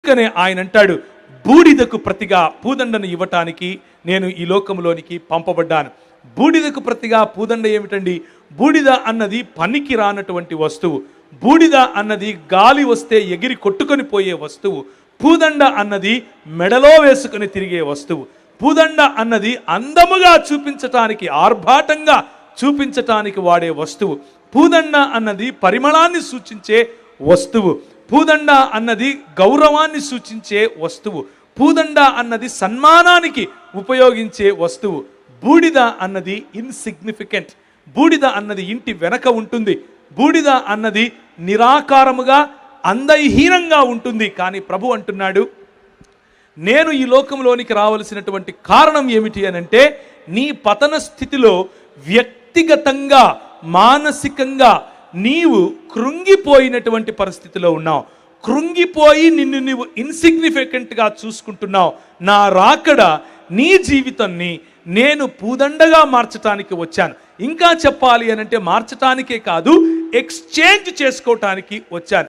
అందుకనే ఆయన అంటాడు, బూడిదకు ప్రతిగా పూదండను ఇవ్వటానికి నేను ఈ లోకంలోనికి పంపబడ్డాను. బూడిదకు ప్రతిగా పూదండ ఏమిటండి? బూడిద అన్నది పనికి రానటువంటి వస్తువు. బూడిద అన్నది గాలి వస్తే ఎగిరి కొట్టుకొని పోయే వస్తువు. పూదండ అన్నది మెడలో వేసుకొని తిరిగే వస్తువు. పూదండ అన్నది అందముగా చూపించటానికి, ఆర్భాటంగా చూపించటానికి వాడే వస్తువు. పూదండ అన్నది పరిమళాన్ని సూచించే వస్తువు. పూదండ అన్నది గౌరవాన్ని సూచించే వస్తువు. పూదండ అన్నది సన్మానానికి ఉపయోగించే వస్తువు. బూడిద అన్నది ఇన్సిగ్నిఫికెంట్. బూడిద అన్నది ఇంటి వెనక ఉంటుంది. బూడిద అన్నది నిరాకారముగా అందహీనంగా ఉంటుంది. కానీ ప్రభు అంటున్నాడు, నేను ఈ లోకంలోనికి రావలసినటువంటి కారణం ఏమిటి అనంటే, నీ పతన స్థితిలో వ్యక్తిగతంగా మానసికంగా నీవు కృంగిపోయినటువంటి పరిస్థితిలో ఉన్నావు. కృంగిపోయి నిన్ను నువ్వు ఇన్సిగ్నిఫికెంట్గా చూసుకుంటున్నావు. నా రాకడ నీ జీవితాన్ని నేను పూదండగా మార్చటానికి వచ్చాను. ఇంకా చెప్పాలి అనంటే మార్చటానికే కాదు, ఎక్స్చేంజ్ చేసుకోవటానికి వచ్చాను.